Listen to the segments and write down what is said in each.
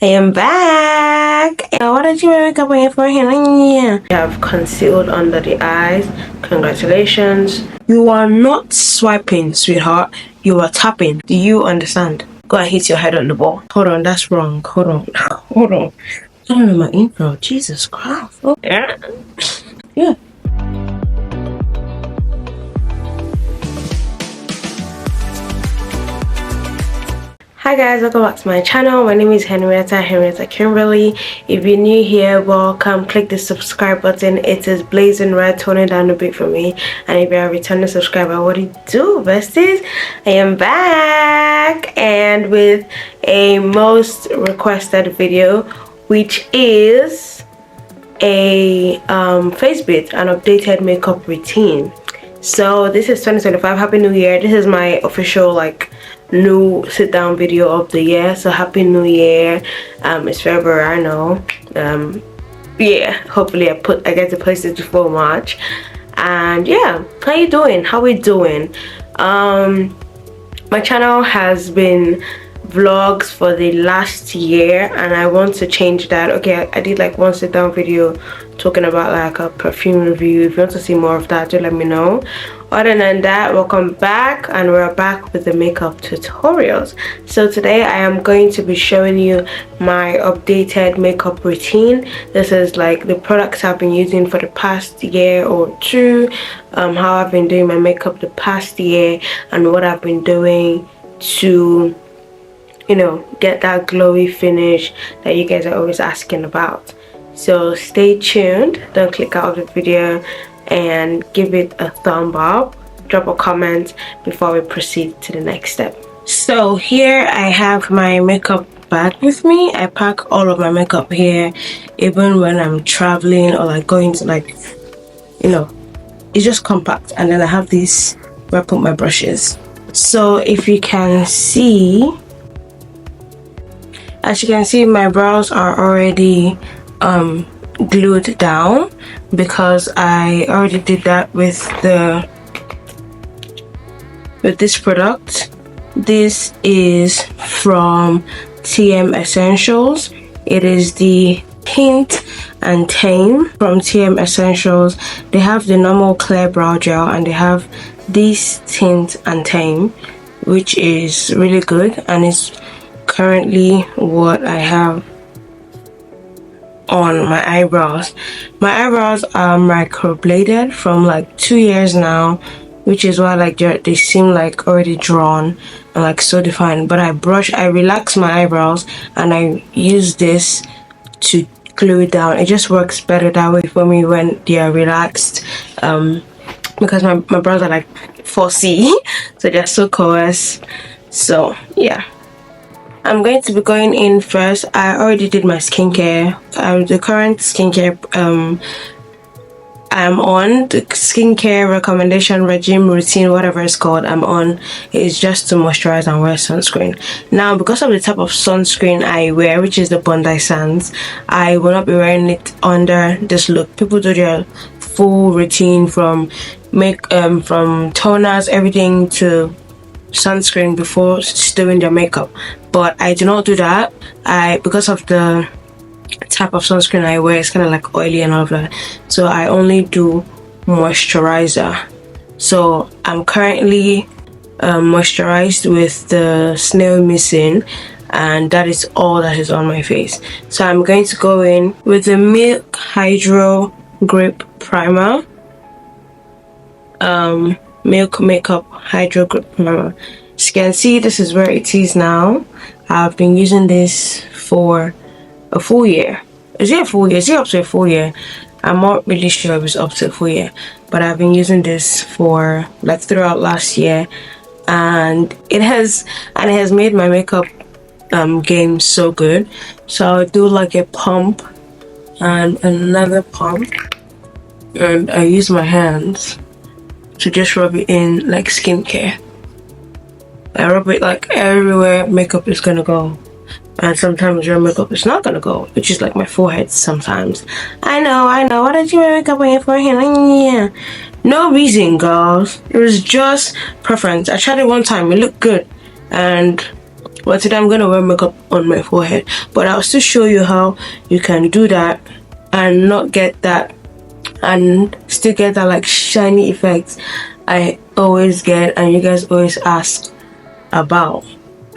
I am back. What did you make up on your forehead? Yeah. You have concealed under the eyes. Congratulations. You are not swiping, sweetheart. You are tapping. Do you understand? Go and hit your head on the ball. Hold on, that's wrong. Hold on. Hold on. I don't know my intro. Jesus Christ. Oh, yeah. Yeah. Hi guys, welcome back to my channel. My name is Henrietta Kimberly. If you're new here, welcome. Click the subscribe button. It is blazing red. Tone it down a bit for me. And if you're a returning subscriber, what do you do, besties? I am back and with a most requested video, which is a face bit, an updated makeup routine. So this is 2025. Happy New Year. This is my official new sit down video of the year, so happy new year. It's February, I know. Yeah, hopefully I get to post it before March. And yeah, how you doing? How we doing? My channel has been vlogs for the last year and I want to change that. Okay, I did one sit down video talking about a perfume review. If you want to see more of that, do let me know. Other than that, welcome back, and we're back with the makeup tutorials. So today I am going to be showing you my updated makeup routine. This is the products I've been using for the past year or two, how I've been doing my makeup the past year, and what I've been doing to get that glowy finish that you guys are always asking about. So stay tuned, don't click out of the video, and give it a thumb up, drop a comment before we proceed to the next step. So here I have my makeup bag with me. I pack all of my makeup here, even when I'm traveling or going to it's just compact. And then I have this where I put my brushes. So if you can see, as you can see, my brows are already glued down because I already did that with this product. This is from TM Essentials. It is the Tint and Tame from TM Essentials. They have the normal clear brow gel and they have this Tint and Tame, which is really good, and it's currently what I have on my eyebrows. My eyebrows are microbladed from 2 years now, which is why they seem already drawn and so defined. But I relax my eyebrows and I use this to glue it down. It just works better that way for me when they are relaxed, because my brows are 4C, so they're so coarse. So yeah, I'm going to be going in first. I already did my skincare. The current skincare I'm on, the skincare recommendation regime routine, whatever it's called, I'm on, is just to moisturize and wear sunscreen. Now, because of the type of sunscreen I wear, which is the Bondi Sands, I will not be wearing it under this look. People do their full routine from toners, everything to sunscreen before doing their makeup, but I do not do that. Because of the type of sunscreen I wear, it's kind of oily and all of that, so I only do moisturizer. So I'm currently moisturized with the Snail Missing, and that is all that is on my face. So I'm going to go in with the Milk Hydro Grip Primer, Milk Makeup Hydro Grip Primer. As you can see, this is where it is now. I've been using this for a full year. Is it a full year? Is it up to a full year? I'm not really sure if it's up to a full year, but I've been using this for throughout last year, and it has made my makeup game so good. So I'll do a pump and another pump, and I use my hands to just rub it in like skincare. I rub it everywhere makeup is gonna go, and sometimes your makeup is not gonna go, which is my forehead sometimes. I know. Why don't you wear makeup on your forehead? Yeah. No reason, girls. It was just preference. I tried it one time, it looked good, and Well, today I'm gonna wear makeup on my forehead, but I'll still show you how you can do that and not get that, and still get that like shiny effects I always get and you guys always ask about.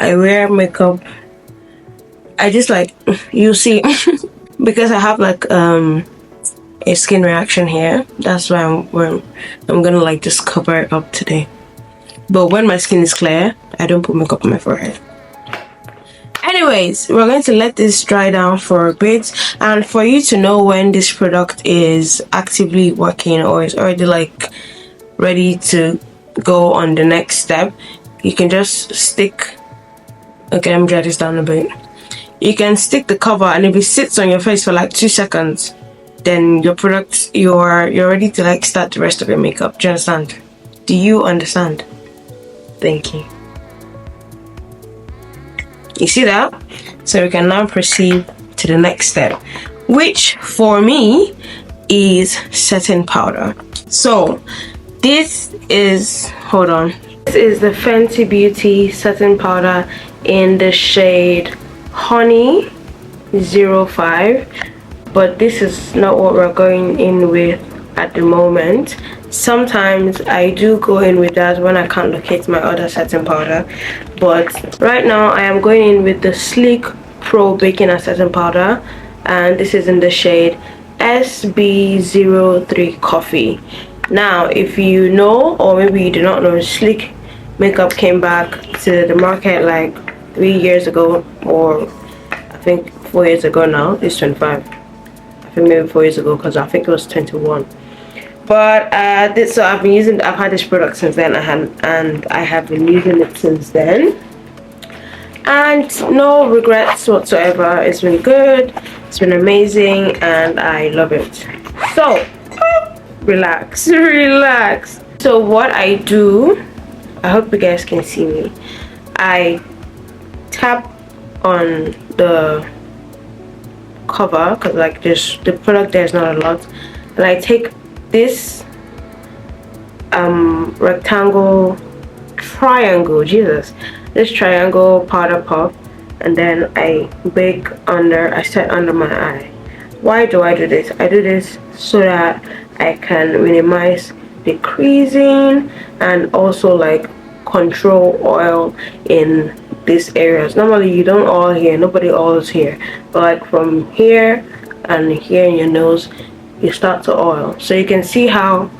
I wear makeup, I just like, you see, because I have like a skin reaction here. That's why I'm gonna like just cover it up today. But when my skin is clear, I don't put makeup on my forehead. Anyways, we're going to let this dry down for a bit, and for you to know when this product is actively working or is already like ready to go on the next step, you can just stick, okay, let me dry this down a bit. You can stick the cover, and if it sits on your face for like 2 seconds, then your product, you're ready to like start the rest of your makeup. Do you understand? Do you understand? Thank you. You see that? So we can now proceed to the next step, which for me is setting powder. So this is, hold on, this is the Fenty Beauty setting powder in the shade Honey 05, but this is not what we're going in with at the moment. Sometimes I do go in with that when I can't locate my other setting powder, but right now I am going in with the Sleek Pro Baking and Setting Powder, and this is in the shade SB03 Coffee. Now, if you know, or maybe you do not know, Sleek makeup came back to the market like 3 years ago, or I think 4 years ago now. It's 25. I think maybe 4 years ago, because I think it was 21. But so I've had this product since then, and I have been using it since then, and no regrets whatsoever. It's been good, it's been amazing, and I love it. So relax. So what I do, I hope you guys can see me, I tap on the cover, because like just the product there is not a lot, and I take this this triangle powder puff, and then I set under my eye. Why do I do this? I do this so that I can minimize the creasing and also like control oil in these areas. Normally you don't oil here, nobody oils here, but like from here and here in your nose, you start to oil. So you can see how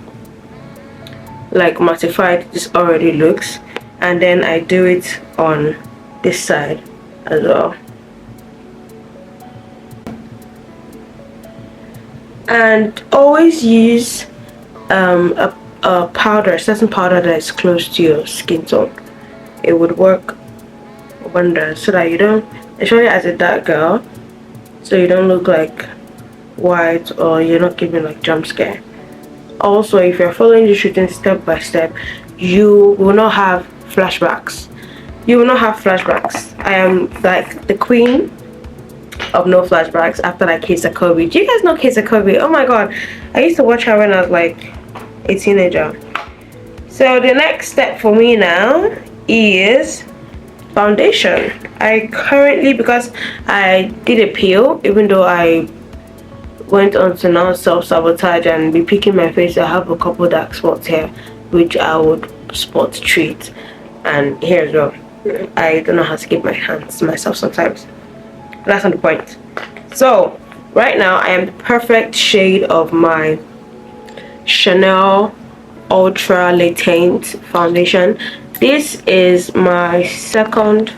like mattified this already looks, and then I do it on this side as well. And always use a powder, setting powder that is close to your skin tone. It would work wonders, so that you don't, especially as a dark girl, so you don't look like white or you're not giving like jump scare. Also, if you're following the shooting step by step, you will not have flashbacks. I am like the queen of no flashbacks after like Case of Kobe. Do you guys know Case of Kobe? Oh my god, I used to watch her when I was like a teenager. So the next step for me now is foundation. I currently, because I did a peel, even though I went on to now self-sabotage and be picking my face, I have a couple dark spots here which I would spot treat, and here as well. I don't know how to give my hands to myself sometimes, but that's not the point. So right now I am the perfect shade of my Chanel Ultra Latent foundation. This is my second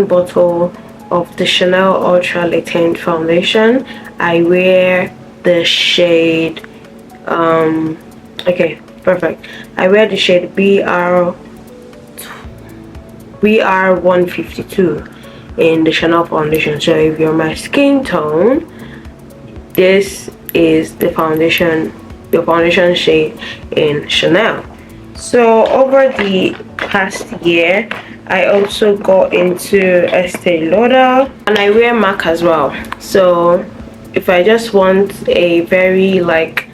bottle of the Chanel Ultra Latent foundation. I wear the shade okay, perfect. I wear the shade BR152 in the Chanel foundation. So if you're my skin tone, this is the foundation, your foundation shade in Chanel. So over the past year, I also got into Estee Lauder, and I wear MAC as well. So if I just want a very like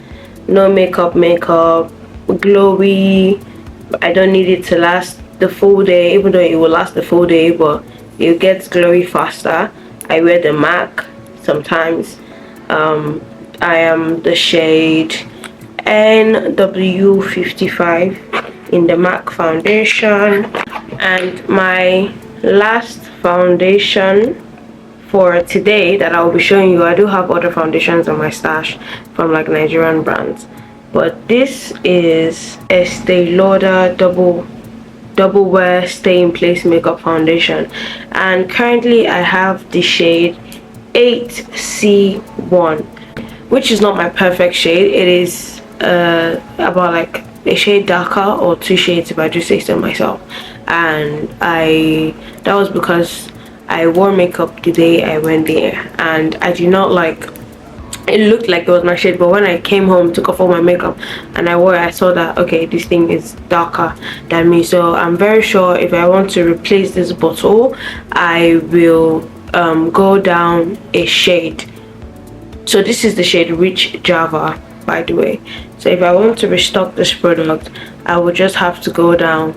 no makeup, glowy, I don't need it to last the full day, even though it will last the full day, but it gets glowy faster. I wear the MAC sometimes. I am the shade NW55 in the MAC foundation. And my last foundation for today that I'll be showing you, I do have other foundations on my stash from like Nigerian brands, but this is Estee Lauder double wear stay in place makeup foundation, and currently I have the shade 8C1, which is not my perfect shade. It is about like a shade darker, or 2 shades if I do say so myself. And that was because I wore makeup the day I went there, and I did not like it. Looked like it was my shade, but when I came home, took off all my makeup and I wore it, I saw that okay, this thing is darker than me. So I'm very sure if I want to replace this bottle, I will go down a shade. So this is the shade Rich Java, by the way. So if I want to restock this product, I will just have to go down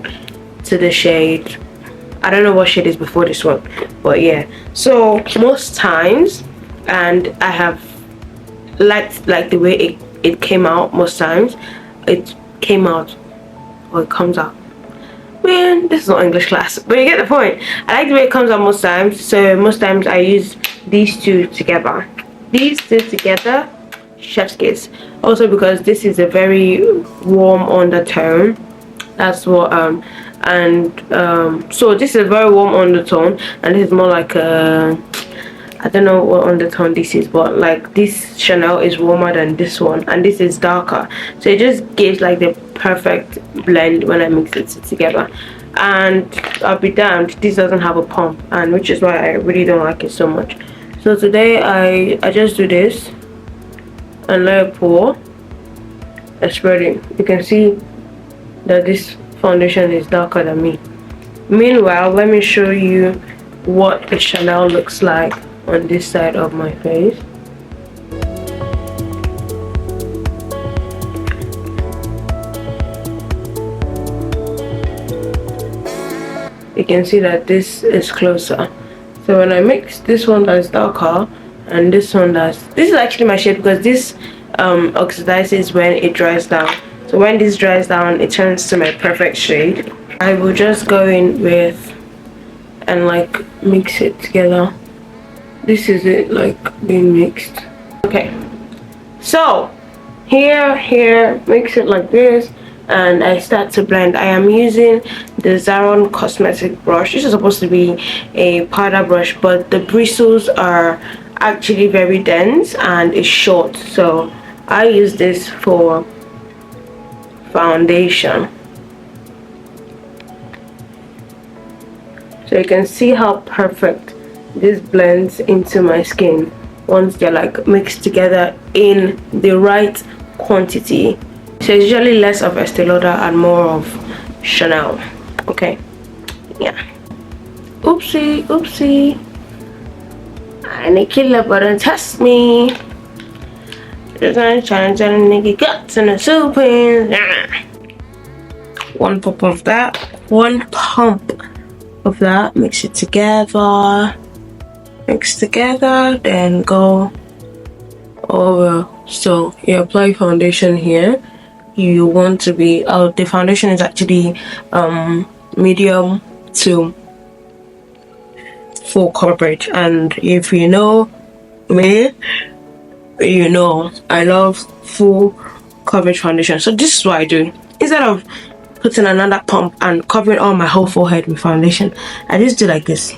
to the shade, I don't know what shade is before this one, but yeah. So most times, and I have liked like the way it came out. Most times it came out, or it comes out, man, this is not English class, but you get the point. I like the way it comes out most times. So most times I use these two together, chef's kiss. Also because this is a very warm undertone, that's what so this is a very warm undertone, and this is more like a, I don't know what undertone this is, but like this Chanel is warmer than this one, and this is darker, so it just gives like the perfect blend when I mix it together. And I'll be damned, this doesn't have a pump, and which is why I really don't like it so much. So today I just do this and let it pour and spread it. You can see that this foundation is darker than me. Meanwhile, let me show you what the Chanel looks like on this side of my face. You can see that this is closer. So when I mix this one that's darker and this one this is actually my shade, because this oxidizes when it dries down. So when this dries down, it turns to my perfect shade. I will just go in with and like mix it together. This is it, like being mixed. Okay, so here mix it like this, and I start to blend. I am using the Zaron cosmetic brush. This is supposed to be a powder brush, but the bristles are actually very dense and it's short, so I use this for foundation. So you can see how perfect this blends into my skin once they're like mixed together in the right quantity. So it's usually less of Estee Lauder and more of Chanel. Okay, yeah. Oopsie. I need killer but don't test me. Trying to nigga guts in the soup. One pump of that, mix it together, then go over. So you apply foundation here. You want to be the foundation is actually medium to full coverage, and if you know me, you know I love full coverage foundation. So this is what I do. Instead of putting another pump and covering all my whole forehead with foundation, I just do like this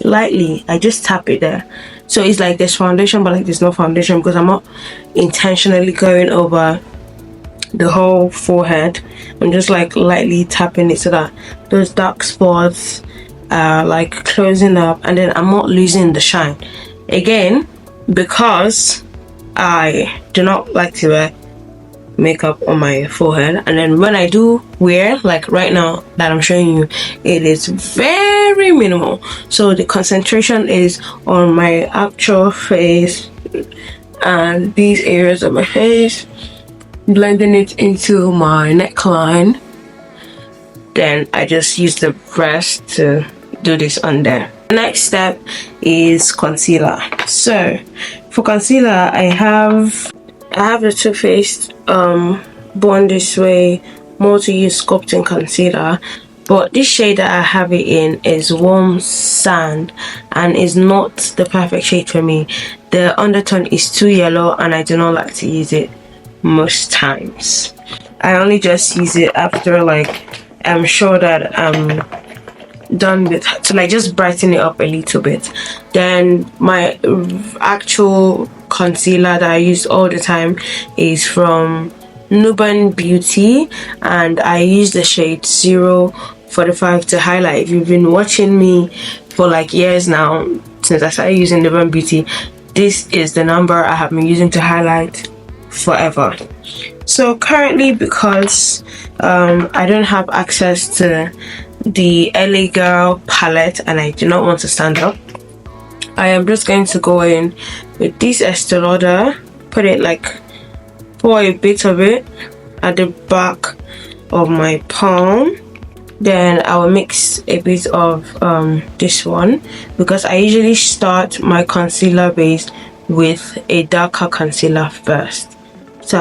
lightly. I just tap it there, so it's like there's foundation but like there's no foundation, because I'm not intentionally going over the whole forehead. I'm just like lightly tapping it so that those dark spots are like closing up, and then I'm not losing the shine. Again, because I do not like to wear makeup on my forehead, and then when I do wear, like right now that I'm showing you, it is very minimal, so the concentration is on my actual face and these areas of my face, blending it into my neckline then I just use the brush to do this on there. The next step is concealer. So for concealer, I have the Too Faced Born This Way multi-use sculpting concealer, but this shade that I have it in is warm sand and is not the perfect shade for me. The undertone is too yellow and I do not like to use it most times. I only just use it after like I'm sure that I'm done with, to like just brighten it up a little bit. Then my actual concealer that I use all the time is from Nuban Beauty, and I use the shade 045 to highlight. If you've been watching me for like years now, since I started using Nuban Beauty, this is the number I have been using to highlight forever. So currently, because I don't have access to the LA Girl palette and I do not want to stand up, I am just going to go in with this Estee Lauder, put it like, pour a bit of it at the back of my palm. Then I will mix a bit of this one, because I usually start my concealer base with a darker concealer first. So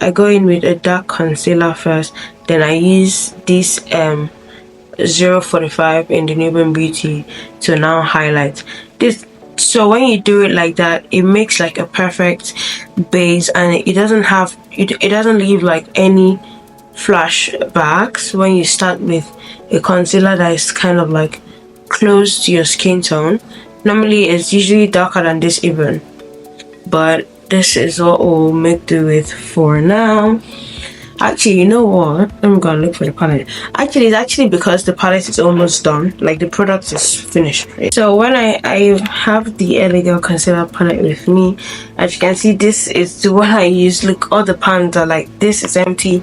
I go in with a dark concealer first, then I use this 045 in the Nuban Beauty to now highlight this. So when you do it like that, it makes like a perfect base, and it doesn't leave like any flashbacks when you start with a concealer that is kind of like close to your skin tone. Normally it's usually darker than this even, but this is what we'll make do with for now. Actually, you know what, I'm gonna look for the palette. Actually, it's actually because the palette is almost done, like the product is finished, right? So when I have the LA Girl concealer palette with me, as you can see, this is the one I use. Look, all the pans are like, this is empty,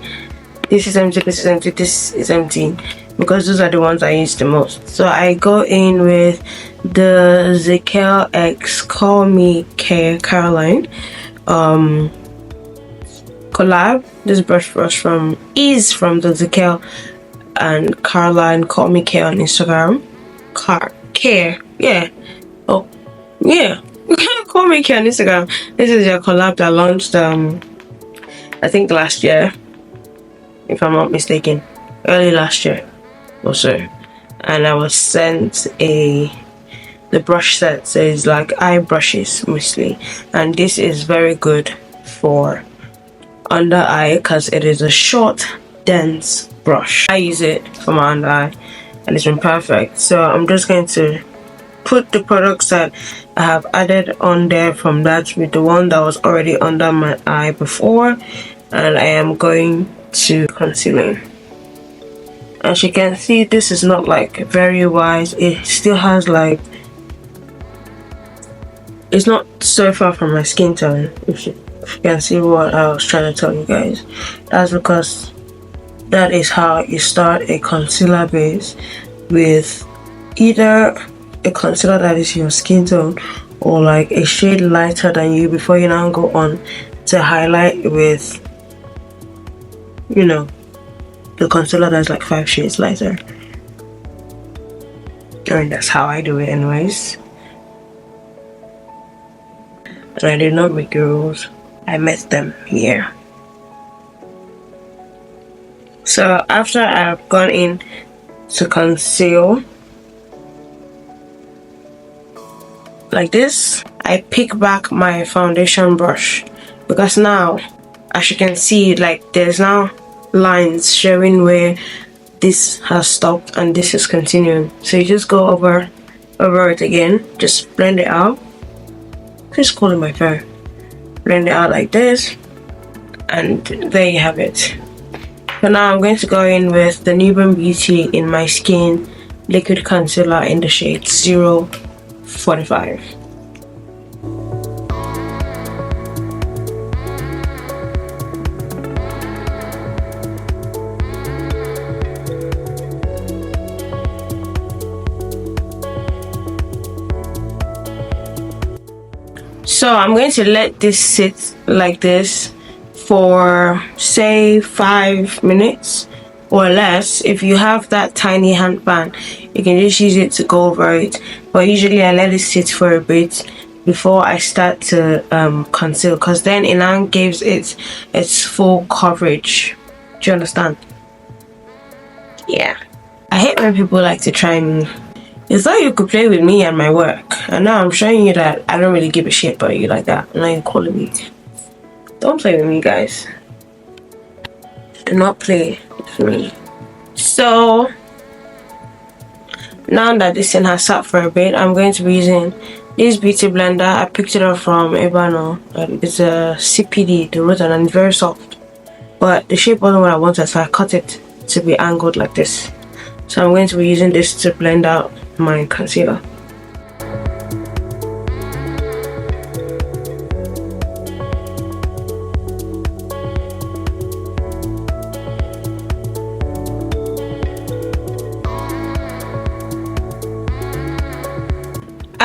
this is empty, this is empty, this is empty, because those are the ones I use the most. So I go in with the Zykel X Call Me Caroline collab. This brush from the Zykel and Caroline Call Me Care on Instagram. Yeah. Oh yeah. Call Me Care on Instagram. This is your collab that launched I think last year, if I'm not mistaken, early last year or so. And I was sent the brush set, so it's like eye brushes mostly, and this is very good for under eye because it is a short dense brush. I use it for my under eye and it's been perfect. So I'm just going to put the products that I have added on there from that with the one that was already under my eye before, and I am going to concealing. As you can see, this is not like very wide. It still has like, it's not so far from my skin tone. If you can see what I was trying to tell you guys, that's because that is how you start a concealer base, with either a concealer that is your skin tone or like a shade lighter than you, before you now go on to highlight with, you know, the concealer that's like 5 shades lighter. I mean, that's how I do it anyways. And I did not make the rules, I met them here. So after I've gone in to conceal like this, I pick back my foundation brush, because now, as you can see, like there's now lines showing where this has stopped and this is continuing. So you just go over it again, just blend it out. Just calling my phone. Blend it out like this, and there you have it. So now I'm going to go in with the Nuban Beauty in My Skin liquid concealer in the shade 045. So I'm going to let this sit like this for say 5 minutes or less. If you have that tiny hand fan, you can just use it to go over it, but usually I let it sit for a bit before I start to conceal, because then it now gives it its full coverage. Do you understand? Yeah, I hate when people like to try me. It's like you could play with me and my work, and now I'm showing you that I don't really give a shit about you like that, and now you're calling me. Don't play with me, guys. Do not play with me. So now that this thing has sat for a bit, I'm going to be using this beauty blender. I picked it up from Eyebrow. It's a CPD, the root, and it's very soft, but the shape wasn't what I wanted, so I cut it to be angled like this. So I'm going to be using this to blend out my concealer.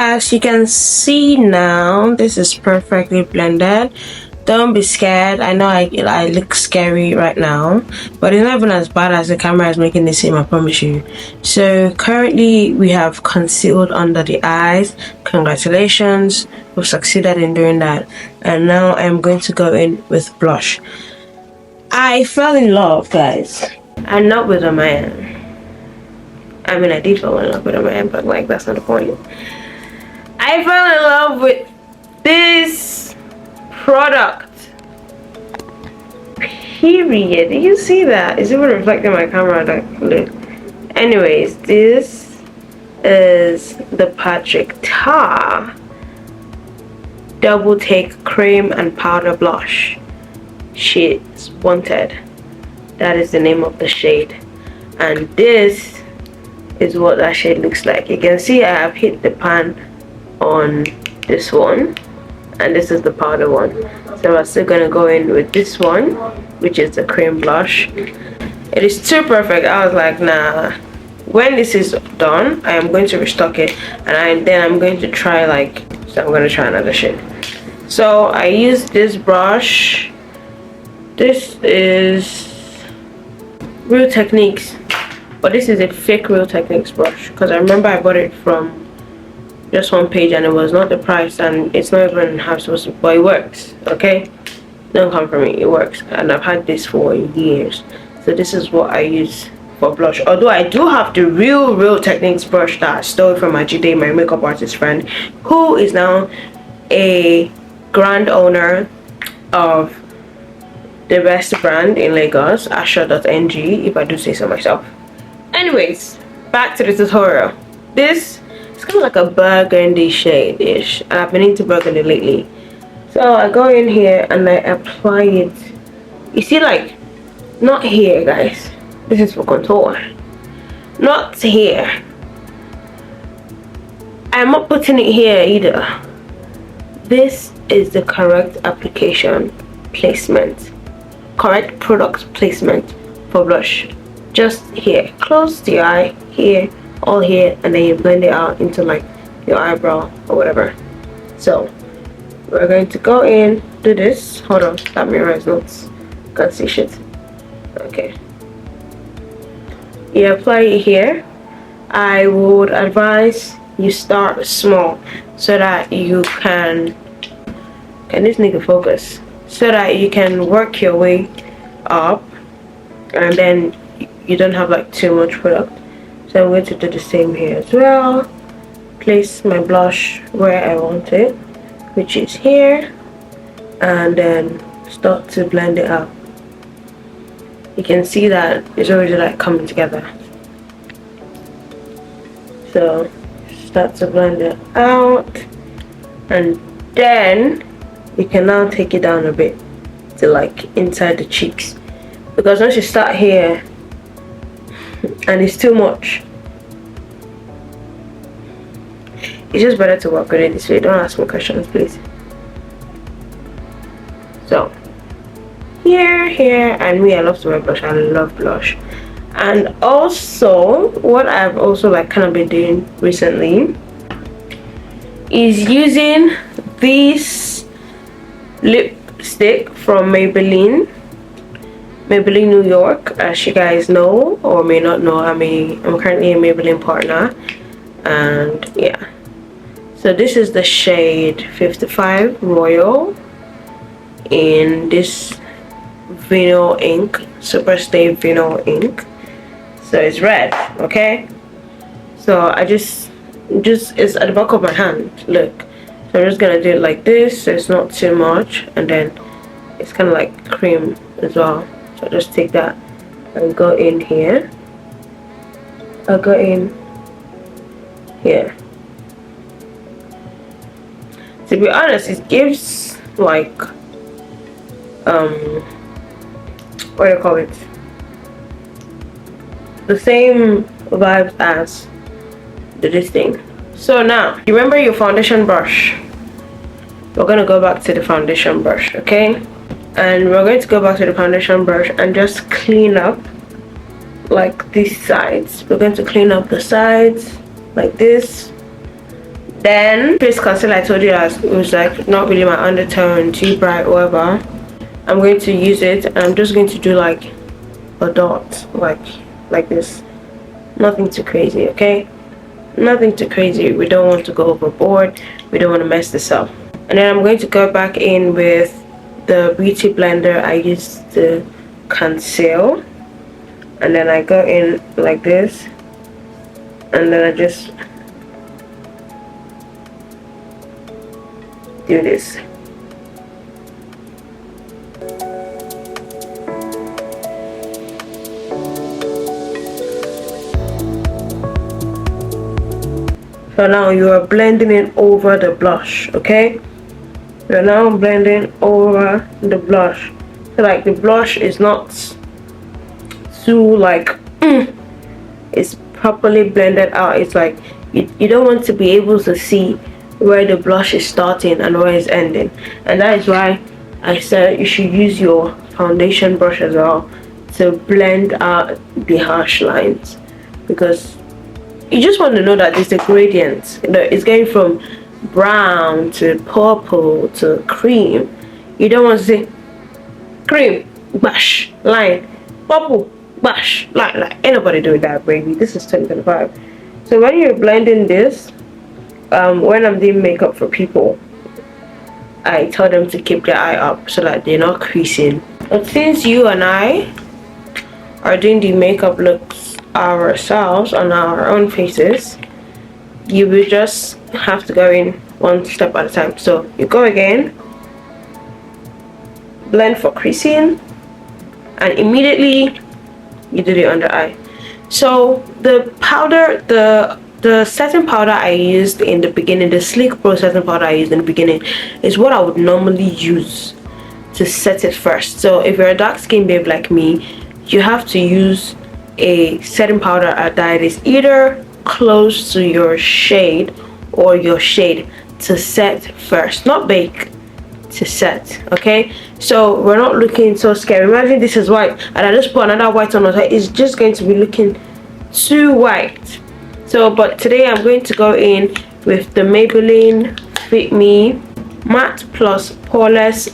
As you can see now, this is perfectly blended. Don't be scared. I know I look scary right now, but it's not even as bad as the camera is making it seem, I promise you. So currently we have concealed under the eyes. Congratulations, we've succeeded in doing that. And now I'm going to go in with blush. I fell in love, guys, and not with a man. I mean, I did fall in love with a man, but like, that's not the point. I fell in love with this product, period. Do you see that? It's even reflecting my camera. Like, look. Anyways, this is the Patrick Ta Double Take Cream and Powder Blush. Shades Wanted. That is the name of the shade, and this is what that shade looks like. You can see I have hit the pan on this one, and this is the powder one. So I'm still gonna go in with this one, which is the cream blush. It is too perfect. I was like, nah, when this is done, I am going to restock it, and then I'm going to try, like, so I'm gonna try another shade. So I use this brush. This is Real Techniques, but this is a fake Real Techniques brush, because I remember I bought it from just one page and it was not the price, and it's not even how it's supposed to, but it works. Okay, don't come for me, it works, and I've had this for years. So this is what I use for blush, although I do have the Real Techniques brush that I stole from Ajide, my makeup artist friend, who is now a grand owner of the best brand in Lagos, Asha.ng, if I do say so myself. Anyways, back to the tutorial. This is kind of like a burgundy shade-ish, and I've been into burgundy lately. So I go in here and I apply it. You see, like, not here, guys. This is for contour. Not here. I'm not putting it here either. This is the correct application placement. Correct product placement for blush. Just here. Close the eye, here, all here, and then you blend it out into like your eyebrow or whatever. So we're going to go in, do this. Hold on, that mirror is not, can't see shit. Okay, you apply it here. I would advise you start small so that you can this nigga focus, so that you can work your way up, and then you don't have like too much product. So I'm going to do the same here as well. Place my blush where I want it, which is here, and then start to blend it out. You can see that it's already like coming together. So start to blend it out, and then you can now take it down a bit to like inside the cheeks, because once you start here and it's too much, it's just better to work with it this way. Don't ask me questions, please. So here, and me, I love to wear blush. I love blush. And also, what I've also like kind of been doing recently is using this lipstick from Maybelline. Maybelline New York. As you guys know or may not know, I'm currently a Maybelline partner, and yeah. So this is the shade 55 Royal in this vinyl ink, Super Stay vinyl ink. So it's red, okay? So I just it's at the back of my hand, look. So I'm just gonna do it like this, so it's not too much, and then it's kind of like cream as well. So I just take that and go in here. I'll go in here. To be honest, it gives like what do you call it? The same vibes as this thing. So now, you remember your foundation brush? We're gonna go back to the foundation brush, okay? And we're going to go back to the foundation brush and just clean up like these sides. We're going to clean up the sides like this. Then face concealer, I told you that it was like not really my undertone, too bright, whatever. I'm going to use it, and I'm just going to do like a dot, like this. Nothing too crazy, okay? Nothing too crazy. We don't want to go overboard. We don't want to mess this up. And then I'm going to go back in with the beauty blender I used to conceal, and then I go in like this, and then I just do this. So now you are blending it over the blush, okay? You're now blending over the blush. So like the blush is not too like it's properly blended out. It's like you don't want to be able to see where the blush is starting and where it's ending. And that is why I said you should use your foundation brush as well to blend out the harsh lines, because you just want to know that it's a gradient. You know, it's going from brown to purple to cream. You don't want to say cream, bash, line, purple, bash, line. Like, ain't nobody doing that, baby. This is 2025. So when you're blending this, when I'm doing makeup for people, I tell them to keep their eye up so that they're not creasing. But since you and I are doing the makeup looks ourselves on our own faces, you will just have to go in one step at a time. So you go again, blend for creasing, and immediately you do the under eye. So the powder, the setting powder I used in the beginning, the Sleek Pro setting powder I used in the beginning, is what I would normally use to set it first. So if you're a dark skin babe like me, you have to use a setting powder that is either close to your shade or your shade to set first, not bake, to set. Okay, so we're not looking so scary. Imagine this is white and I just put another white on it, it's just going to be looking too white. So but today I'm going to go in with the Maybelline Fit Me Matte Plus Poreless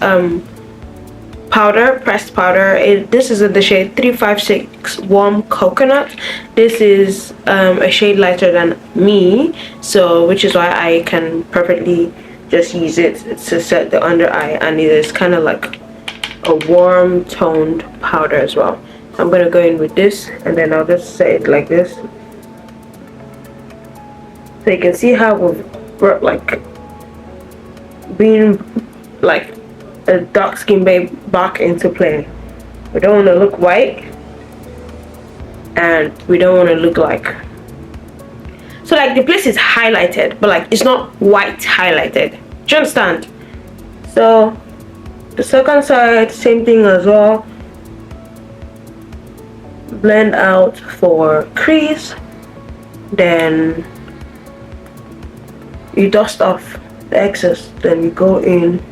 powder, pressed powder. This is in the shade 356 Warm Coconut. This is a shade lighter than me, so which is why I can perfectly just use it to set the under eye, and it is kind of like a warm toned powder as well. I'm gonna go in with this, and then I'll just set it like this, so you can see how we've brought like being like a dark skin babe back into play. We don't want to look white, and we don't want to look like, so like the place is highlighted but like it's not white highlighted. Do you understand? So the second side, same thing as well. Blend out for crease, then you dust off the excess, then you go in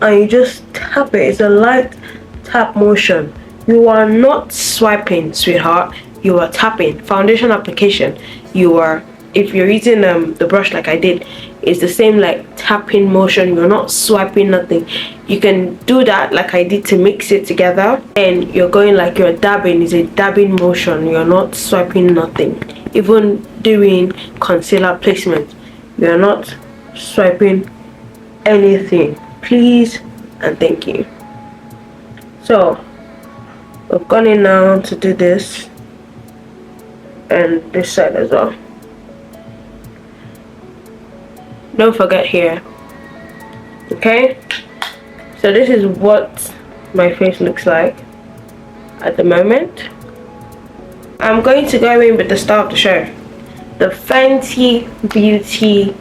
and you just tap it. It's a light tap motion. You are not swiping, sweetheart, you are tapping. Foundation application, you are, if you're using the brush like I did, it's the same like tapping motion. You're not swiping nothing. You can do that like I did to mix it together, and you're going like you're dabbing. It's a dabbing motion. You're not swiping nothing. Even doing concealer placement, you're not swiping anything. Please and thank you. So we've gone in now to do this, and this side as well. Don't forget here. Okay, so this is what my face looks like at the moment. I'm going to go in with the star of the show, the Fenty Beauty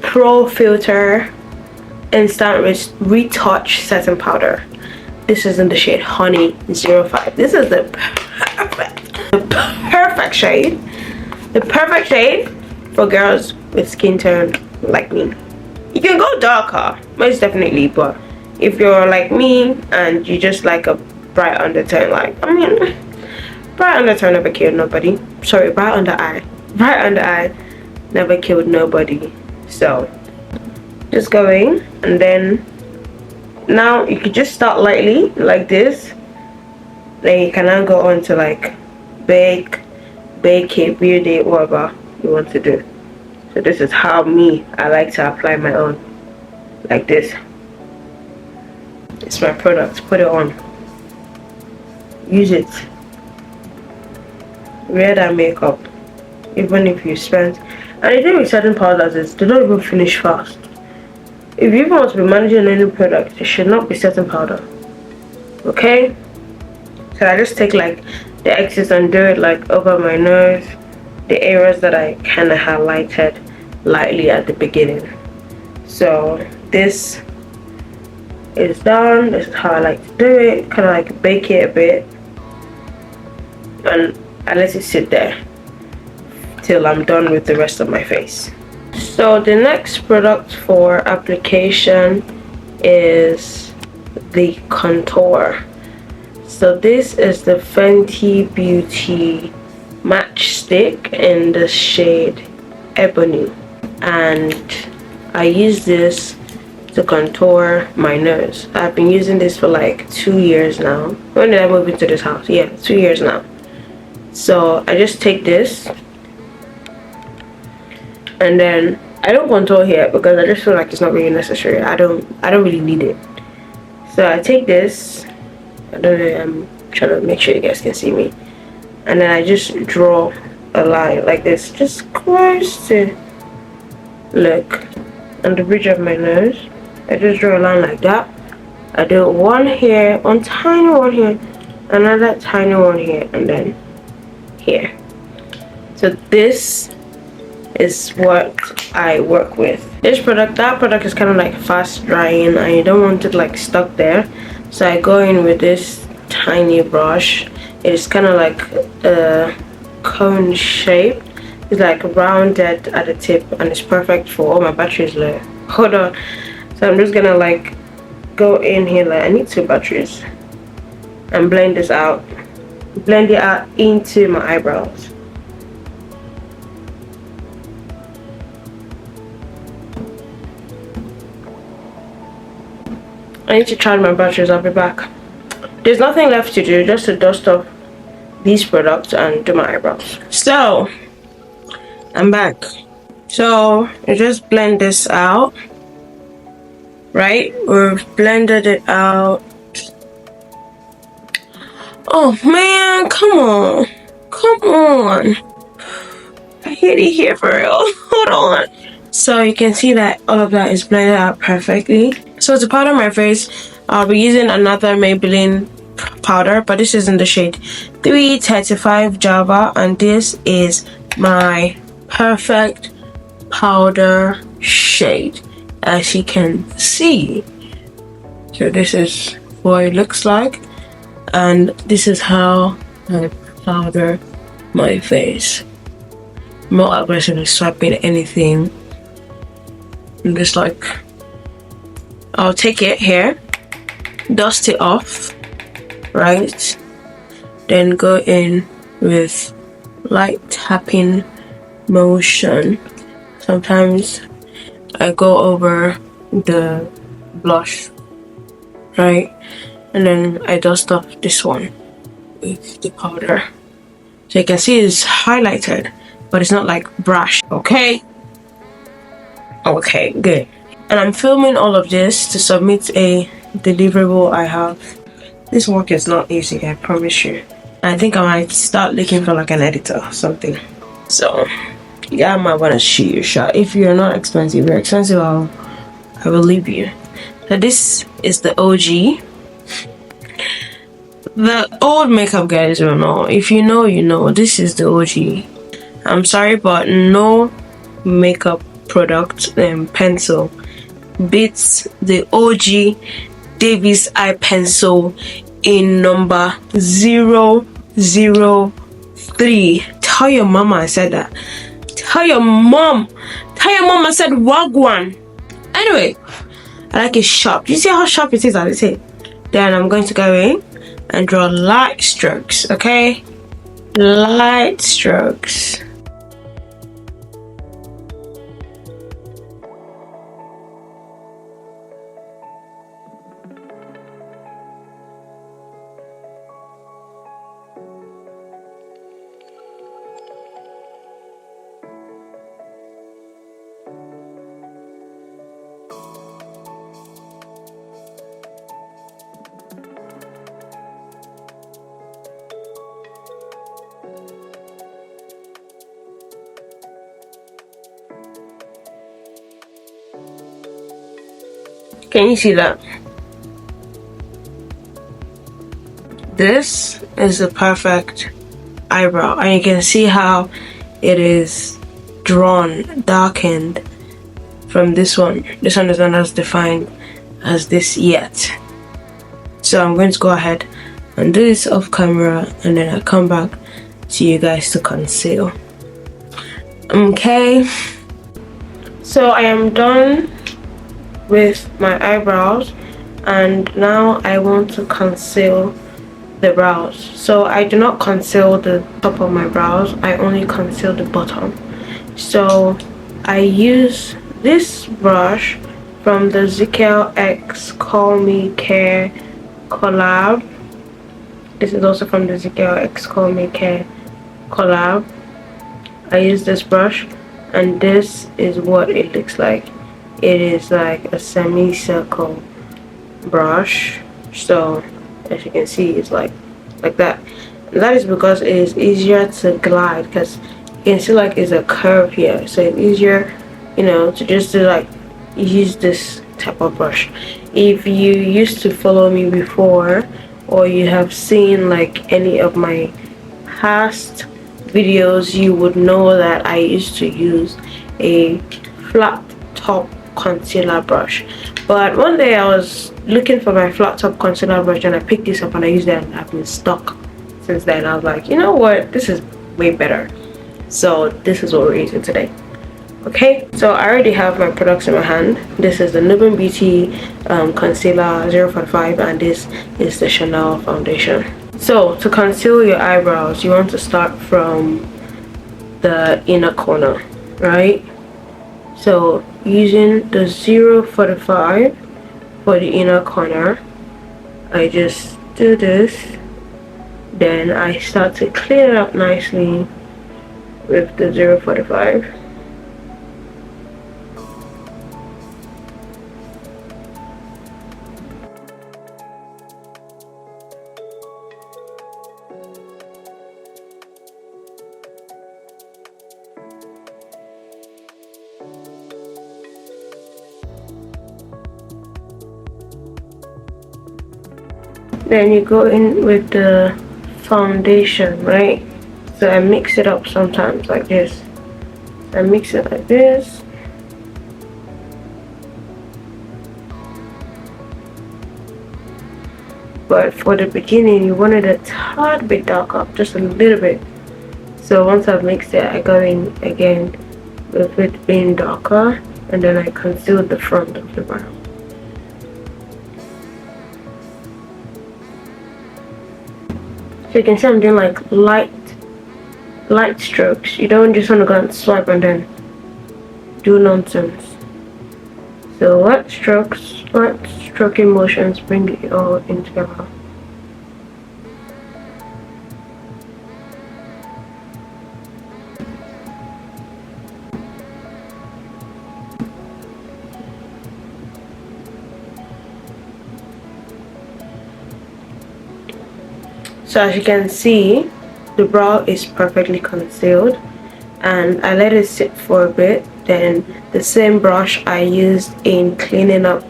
Pro Filter Instant Retouch Setting Powder. This is in the shade Honey 05. This is the perfect shade. The perfect shade for girls with skin tone like me. You can go darker, most definitely, but if you're like me and you just like a bright undertone, like, I mean, bright undertone never killed nobody. Sorry, bright under eye never killed nobody. So just going, and then now you could just start lightly like this, then you can now go on to like bake it, build it, whatever you want to do. So this is how I like to apply my own, like this. It's my product. Put it on, use it, wear that makeup. Even if you spend, and the thing with certain powders is they don't even finish fast. If you even want to be managing any product, it should not be setting powder. Okay, so I just take like the excess and do it like over my nose, the areas that I kind of highlighted lightly at the beginning. So this is done. This is how I like to do it. Kind of like bake it a bit, and I let it sit there till I'm done with the rest of my face. So the next product for application is the contour. So this is the Fenty Beauty Matchstick in the shade Ebony, and I use this to contour my nose. I've been using this for like 2 years now. When did I move into this house? Yeah, 2 years now. So I just take this, and then I don't contour here because I just feel like it's not really necessary. I don't really need it. So I take this, I don't know, I'm trying to make sure you guys can see me, and then I just draw a line like this, just close to, look, on the bridge of my nose. I just draw a line like that. I do one here, one tiny one here, another tiny one here, and then here. So this is what I work with. This product, that product is kind of like fast drying and you don't want it like stuck there, so I go in with this tiny brush. It's kind of like a cone shape. It's like rounded at the tip, and it's perfect for, oh, my battery is low, hold on. So I'm just gonna like go in here, like I need 2 batteries, and blend this out, blend it out into my eyebrows. I need to charge my batteries. I'll be back. There's nothing left to do, just to dust off these products and do my eyebrows. So I'm back. So you just blend this out, right? We've blended it out. Oh man, come on, I hate it here for real. Hold on. So you can see that all of that is blended out perfectly. So to powder my face, I'll be using another Maybelline powder, but this is in the shade 335 Java, and this is my perfect powder shade, as you can see. So this is what it looks like, and this is how I powder my face. I'm not aggressively swiping anything. I'm just like, I'll take it here, dust it off, right? Then go in with light tapping motion, sometimes I go over the blush, right? And then I dust off this one with the powder. So you can see it's highlighted, but it's not like brush, okay? Okay, good. And I'm filming all of this to submit a deliverable I have. This work is not easy, I promise you. I think I might start looking for like an editor or something. So yeah, I might want to shoot your shot. If you're not expensive, you're expensive, I will leave you. So this is the OG. The old makeup guys will know. If you know, you know. This is the OG. I'm sorry, but no makeup product and pencil beats the OG Davis eye pencil in number 003. Tell your mama I said that. Tell your mom I said wagwan. Anyway, I like it sharp. You see how sharp it is at the tip? Then I'm going to go in and draw light strokes, okay? Light strokes. Can you see that? This is the perfect eyebrow, and you can see how it is drawn, darkened from this one. This one is not as defined as this yet. So I'm going to go ahead and do this off camera, and then I'll come back to you guys to conceal. Okay, so I am done with my eyebrows, and now I want to conceal the brows. So I do not conceal the top of my brows, I only conceal the bottom. So I use this brush from the CapCut Call Me Care collab. This is also from the CapCut Call Me Care collab. I use this brush, and this is what it looks like. It is like a semicircle brush. So as you can see, it's like that. And that is because it is easier to glide, because you can see like it's a curve here, so it's easier, you know, to just do like use this type of brush. If you used to follow me before, or you have seen like any of my past videos, you would know that I used to use a flat top concealer brush. But one day I was looking for my flat top concealer brush, and I picked this up and I used it, and I've been stuck since then. I was like, you know what, this is way better. So this is what we're using today. Okay, so I already have my products in my hand. This is the Nubian Beauty concealer 045, and this is the Chanel foundation. So to conceal your eyebrows, you want to start from the inner corner, right? So using the 045 for the inner corner, I just do this, then I start to clean it up nicely with the 045. Then you go in with the foundation, right? So I mix it up sometimes like this. I mix it like this. But for the beginning, you want it a tad bit darker, just a little bit. So once I've mixed it, I go in again with it being darker, and then I conceal the front of the brow. So you can see I'm doing like light strokes. You don't just want to go and swipe and then do nonsense. So what stroking motions bring it all in together. So as you can see, the brow is perfectly concealed, and I let it sit for a bit. Then the same brush I used in cleaning up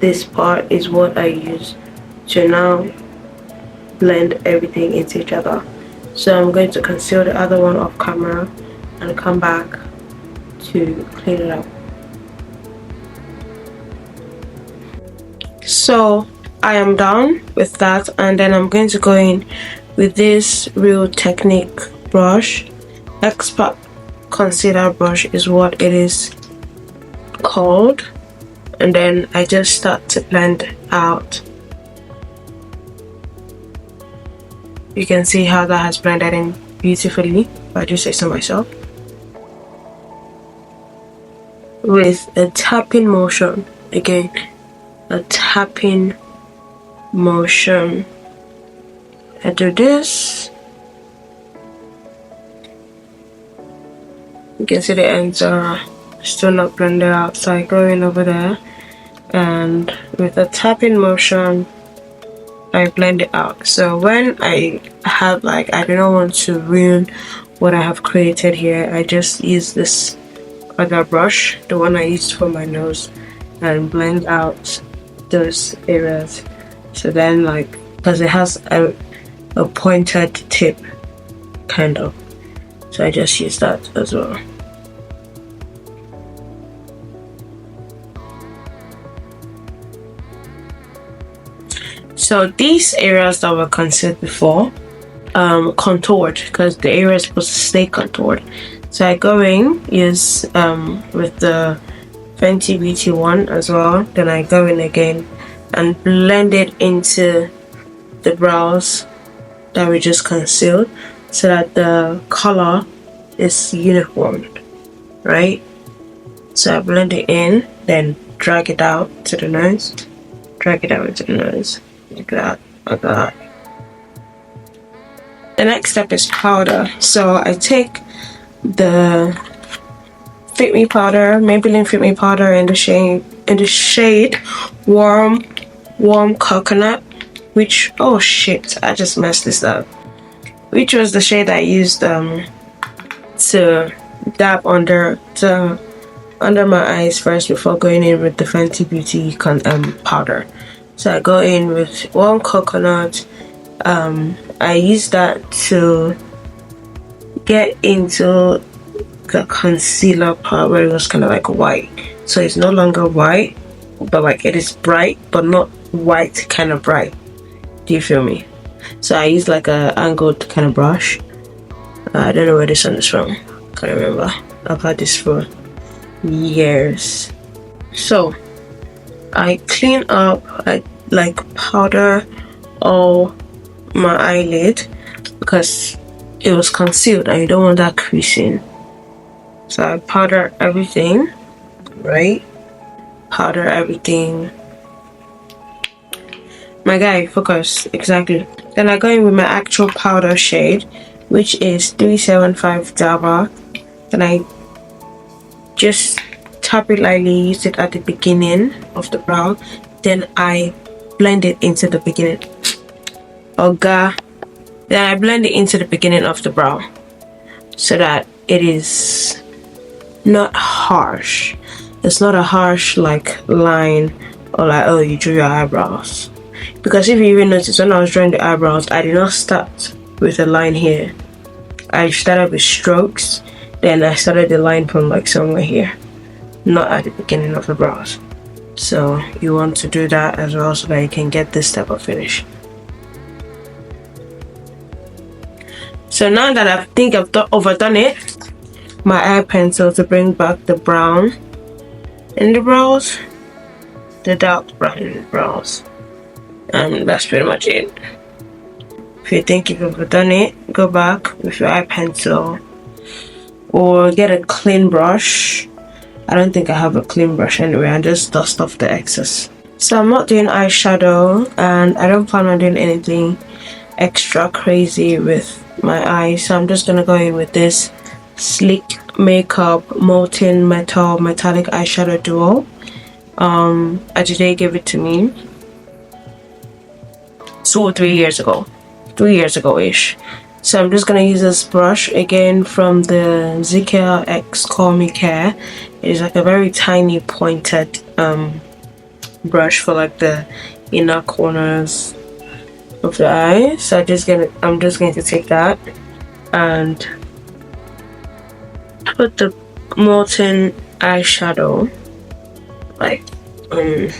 this part is what I use to now blend everything into each other. So I'm going to conceal the other one off camera and come back to clean it up. So I am done with that, and then I'm going to go in with this Real Technique brush. Expert concealer brush is what it is called, and then I just start to blend out. You can see how that has blended in beautifully, if I do say so myself, with a tapping motion. Again, a tapping motion. I do this. You can see the ends are still not blended out, so I go in over there and with a tapping motion I blend it out. So when I have I do not want to ruin what I have created here, I just use this other brush, the one I used for my nose, and blend out those areas. So then because it has a pointed tip kind of, so I just use that as well. So these areas that were concealed before, contoured, because the area is supposed to stay contoured. So I go in, use with the Fenty Beauty one as well, then I go in again and blend it into the brows that we just concealed, so that the color is uniform, right? So I blend it in, then drag it out to the nose, drag it out into the nose, like that, like that. The next step is powder. So I take the Fit Me powder, Maybelline Fit Me powder in the shade warm coconut, which, oh shit, I just messed this up, which was the shade I used to dab under my eyes first before going in with the Fenty Beauty powder. So I go in with warm coconut. I use that to get into the concealer part where it was kind of like white. So it's no longer white, but it is bright, but not white kind of bright. Do you feel me? So I use a angled kind of brush. I don't know where this one is from. Can't remember. I've had this for years. So I clean up, I powder all my eyelid because it was concealed and you don't want that creasing. So I powder everything, right? Powder everything. My guy, focus, exactly. Then I go in with my actual powder shade, which is 375 Java. Then I just tap it lightly, use it at the beginning of the brow. Then I blend it into the beginning. Then I blend it into the beginning of the brow so that it is not harsh. It's not a harsh line or oh, you drew your eyebrows. Because if you even notice, when I was drawing the eyebrows, I did not start with a line here. I started with strokes, then I started the line from somewhere here, not at the beginning of the brows. So you want to do that as well so that you can get this type of finish. So now that I think I've overdone it, my eye pencil to bring back the brown in the brows, the dark brown in the brows, and that's pretty much it. If you think you've overdone it, go back with your eye pencil or get a clean brush I don't think I have a clean brush anyway. I just dust off the excess. So I'm not doing eyeshadow, and I don't plan on doing anything extra crazy with my eyes, so I'm just gonna go in with this Sleek Makeup Molten Metal Metallic Eyeshadow Duo. Ajay gave it to me 2 or 3 years ago. 3 years ago-ish. So I'm just gonna use this brush again from the CapCut Call Me Care. It's like a very tiny pointed brush for like the inner corners of the eye. So I'm just going to take that and put the molten eyeshadow like on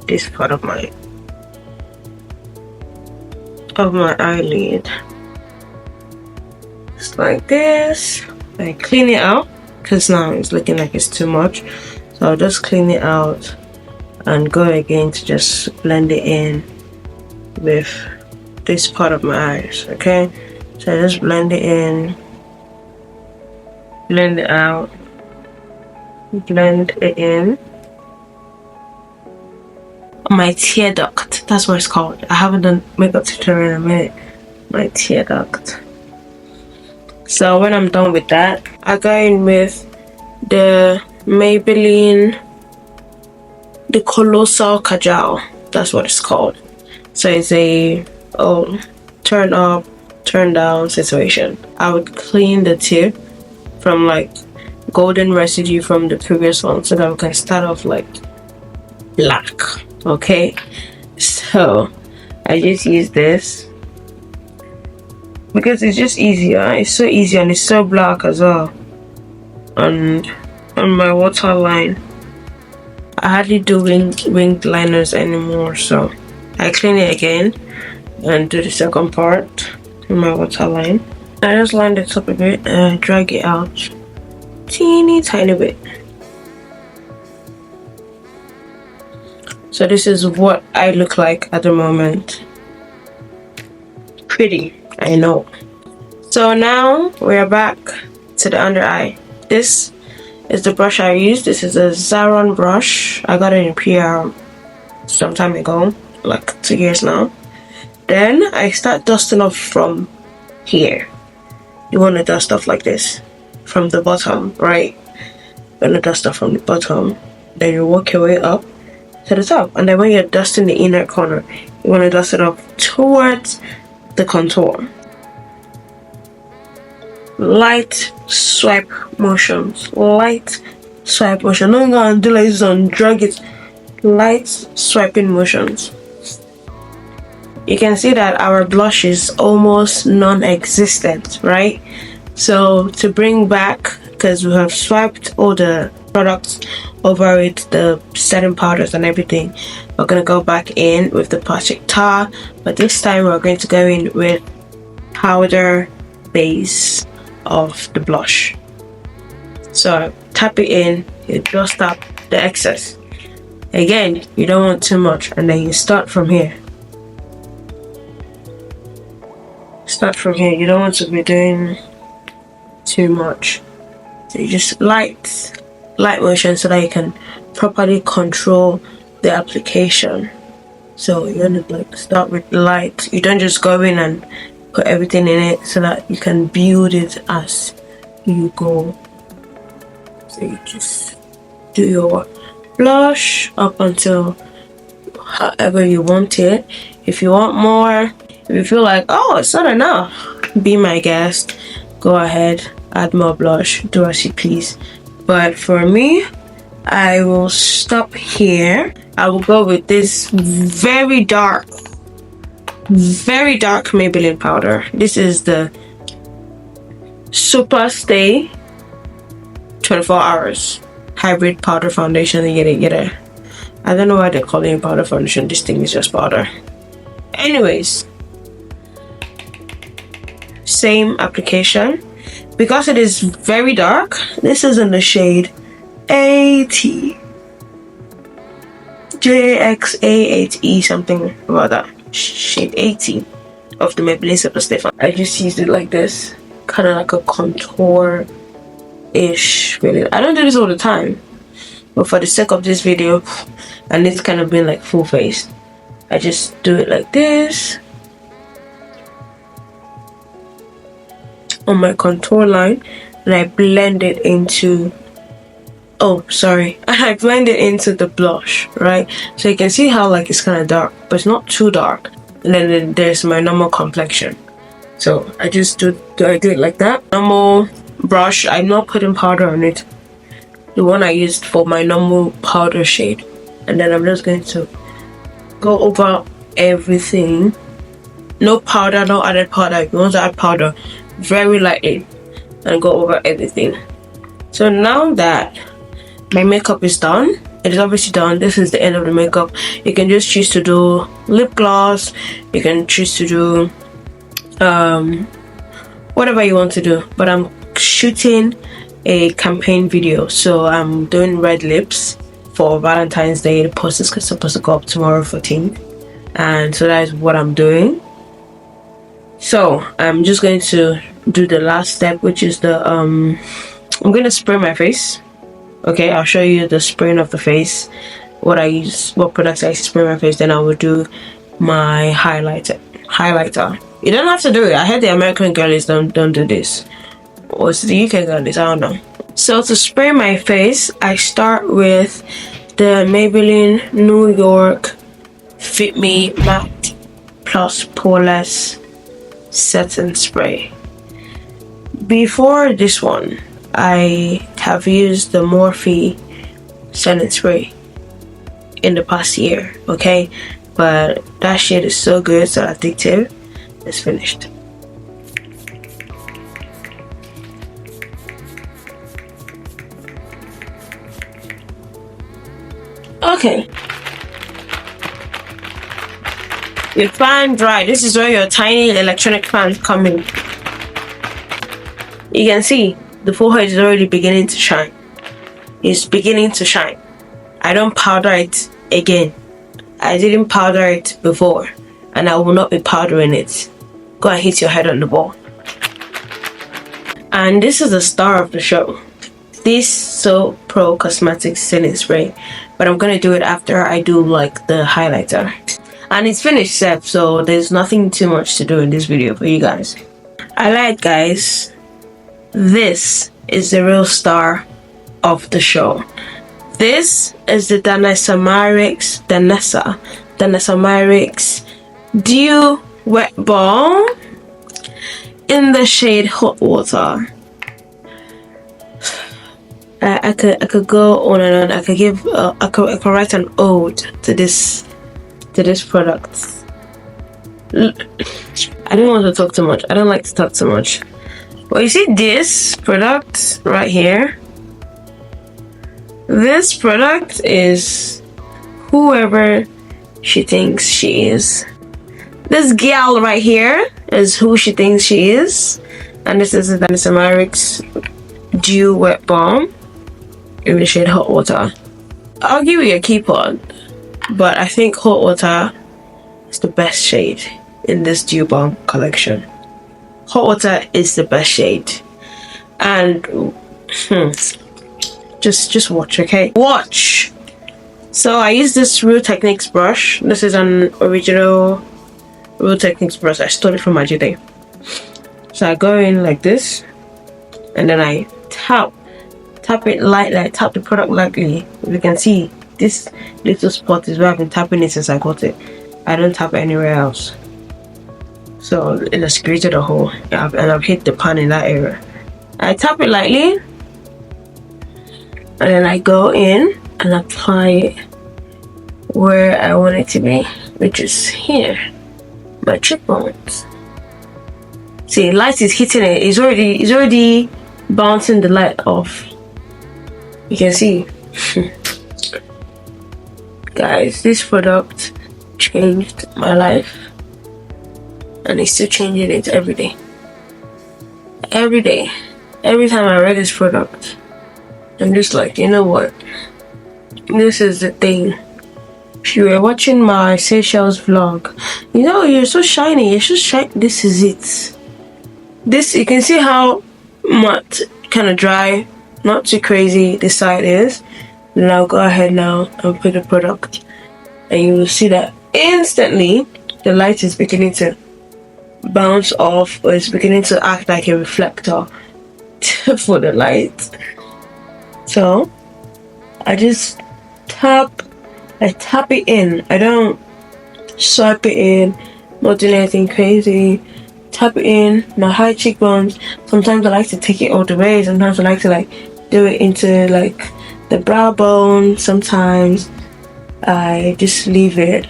this part of my eyelid, just like this. I clean it out because now it's looking like it's too much, so I'll just clean it out and go again to just blend it in with this part of my eyes. Okay, so I just blend it in, blend it out, blend it in. My tear duct, that's what it's called. I haven't done makeup tutorial in a minute. My tear duct. So when I'm done with that, I go in with the Maybelline, the Colossal Kajal. That's what it's called. So it's a turn up, turn down situation. I would clean the tip from like golden residue from the previous one so that we can start off like black. Okay, so I just use this because it's just easier. It's so easy and it's so black as well. And on my waterline, I hardly do winged liners anymore, so I clean it again and do the second part in my waterline. I just line it up a bit and drag it out teeny tiny bit. So this is what I look like at the moment. Pretty, I know. So now we're back to the under eye. This is the brush I use. This is a Zaron brush. I got it in PR some time ago, like 2 years now. Then I start dusting off from here. You want to dust off like this from the bottom, right? You want to dust off from the bottom. Then you work your way up to the top, and then when you're dusting the inner corner, you want to dust it up towards the contour. Light swipe motions. Light swipe motion. Don't go and do like this and drag it. Light swiping motions. You can see that our blush is almost non-existent, right? So to bring back, because we have swiped all the products over it, the setting powders and everything, we're going to go back in with the plastic tar, but this time we're going to go in with powder base of the blush. So tap it in, you dust up the excess. Again, you don't want too much, and then you start from here. Start from here. You don't want to be doing too much. So you just light motion so that you can properly control the application. So you want to like start with light. You don't just go in and put everything in it, so that you can build it as you go. So you just do your blush up until however you want it. If you want more, if you feel like, oh, it's not enough, be my guest, go ahead, add more blush, do as you please. But for me, I will stop here. I will go with this very dark Maybelline powder. This is the Super Stay 24 hours hybrid powder foundation. You get it. I don't know why they're calling it powder foundation. This thing is just powder. Anyways, same application. Because it is very dark, this is in the shade 80. JXA8E, something about that. Shade 80 of the Maybelline Super Stay. I just used it like this, kind of like a contour-ish ish really. I don't do this all the time, but for the sake of this video, and it's kind of been like full face, I just do it like this on my contour line, and I blend it into, oh sorry, I blend it into the blush, right? So you can see how like it's kind of dark, but it's not too dark. And then there's my normal complexion. So I just do it like that. Normal brush, I'm not putting powder on it, the one I used for my normal powder shade. And then I'm just going to go over everything. No powder, no added powder. If you want to add powder, very lightly, and go over everything. So now that my makeup is done, it is obviously done, this is the end of the makeup. You can just choose to do lip gloss, you can choose to do whatever you want to do, but I'm shooting a campaign video, so I'm doing red lips for Valentine's Day. The post is supposed to go up tomorrow 14th, and so that is what I'm doing. So I'm just going to do the last step, which is the I'm going to spray my face. Okay, I'll show you the spraying of the face, what I use, what products I spray my face, then I will do my highlighter. You don't have to do it. I heard the American girlies don't do this, or it's the UK girlies, I don't know. So to spray my face, I start with the Maybelline New York Fit Me Matte Plus Poreless Setting Spray. Before this one, I have used the Morphe setting spray in the past year, okay? But that shit is so good, so addictive. It's finished. Okay. Your fan dry. This is where your tiny electronic fans come in. You can see the forehead is already beginning to shine. It's beginning to shine. I don't powder it again. I didn't powder it before, and I will not be powdering it. Go and hit your head on the ball. And this is the star of the show, this So Pro Cosmetics setting spray, but I'm gonna do it after I do like the highlighter. And it's finished set, so there's nothing too much to do in this video for you guys. I lied, guys. This is the real star of the show. This is the Danessa Myricks Dew Wet Balm in the shade Hot Water. I could go on and on. I could give I could write an ode to this product. I don't want to talk too much. I don't like to talk too much. But you see this product right here? This product is whoever she thinks she is. This gal right here is who she thinks she is. And this is the Danessa Myricks Dew Wet Balm in the shade Hot Water. I'll give you a key pod, but I think Hot Water is the best shade in this Dew Balm collection. Hot Water is the best shade. And just watch, okay? Watch! So I use this Real Techniques brush. This is an original Real Techniques brush. I stole it from Ajide. So I go in like this, and then I tap it lightly. I tap the product lightly. As you can see, this little spot is where I've been tapping it since I got it. I don't tap it anywhere else. So it has created a hole, and I've hit the pan in that area. I tap it lightly, and then I go in and apply it where I want it to be, which is here, my cheekbones. See, light is hitting it. It's already bouncing the light off. You can see. Guys, this product changed my life, and it's still changing it every day. Every day. Every time I read this product, I'm just like, you know what? This is the thing. If you were watching my Seychelles vlog, you know, you're so shiny. You're so shiny. This is it. This, you can see how matte, kind of dry, not too crazy this side is. Then I'll go ahead now and put the product, and you will see that instantly the light is beginning to bounce off, or it's beginning to act like a reflector for the light. So I just tap it in. I don't swipe it in, not doing anything crazy. Tap it in my high cheekbones. Sometimes I like to take it all the way. Sometimes I like to like do it into like the brow bone. Sometimes I just leave it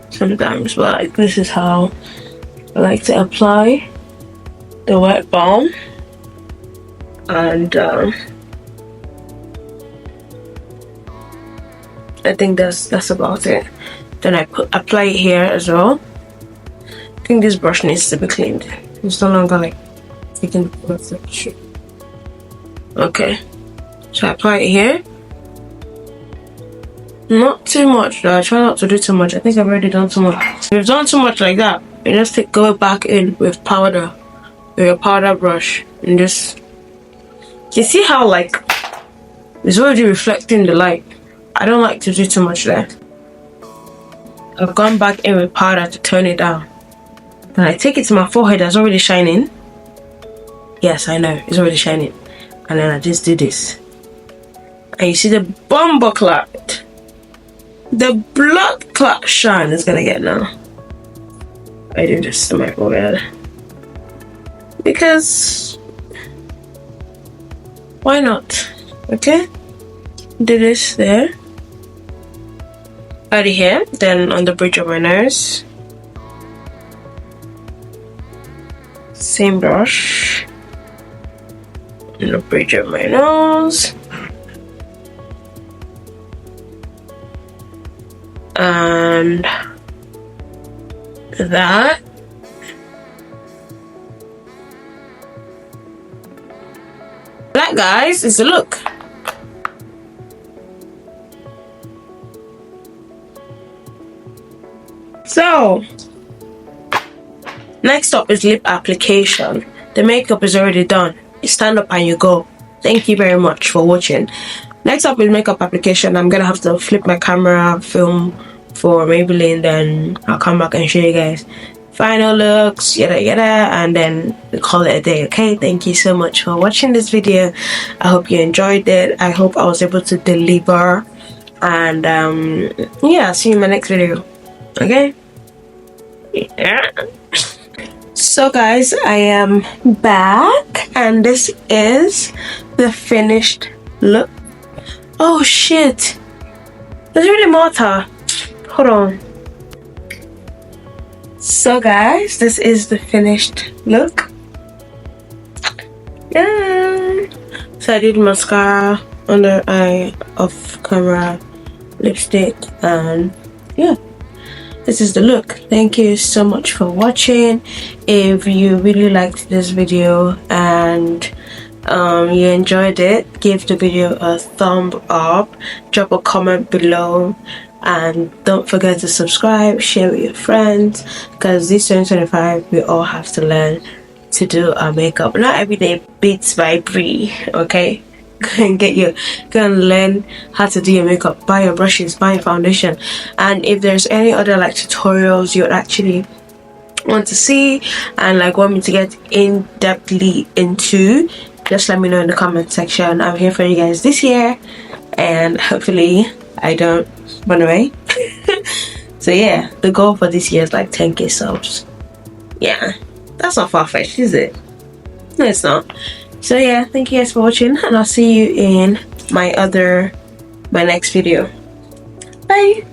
sometimes, but like, this is how I like to apply the wet balm. And I think that's about it. Then I apply it here as well. I think this brush needs to be cleaned. It's no longer like taking the okay, so I apply it here. Not too much though. I try not to do too much. I think I've already done too much. If you've done too much like that, you just go back in with powder, with your powder brush, and just, you see how like it's already reflecting the light. I don't like to do too much there. I've gone back in with powder to turn it down. Then I take it to my forehead that's already shining. Yes, I know, it's already shining. And then I just do this. And you see the bumper clot. The blood clot shine is gonna get now. I do this to my forehead. Because why not? Okay? Do this there. Right here, then on the bridge of my nose. Same brush. On the bridge of my nose. And that. That, guys, is the look. So next up is lip application. The makeup is already done. You stand up and you go. Thank you very much for watching. Next up is makeup application. I'm gonna have to flip my camera, film for Maybelline, then I'll come back and show you guys final looks, yada yada, and then we call it a day. Okay, thank you so much for watching this video. I hope you enjoyed it. I hope I was able to deliver, and yeah, see you in my next video. Okay, yeah. So guys, I am back, and this is the finished look. Oh shit, does it really matter? Hold on. So guys, this is the finished look. Yeah. So I did mascara, under eye, off camera, lipstick, and yeah, this is the look. Thank you so much for watching. If you really liked this video and you enjoyed it, give the video a thumb up, drop a comment below, and don't forget to subscribe, share with your friends, because this 2025 we all have to learn to do our makeup. Not every day, bits by Brie. Okay, go and learn how to do your makeup. Buy your brushes, buy your foundation, and if there's any other like tutorials you would actually want to see and like want me to get in-depthly into, just let me know in the comment section. I'm here for you guys this year, and hopefully I don't run away. So yeah, the goal for this year is like 10k subs. Yeah, that's not far-fetched, is it? No, it's not. So yeah, thank you guys for watching, and I'll see you in my next video. Bye.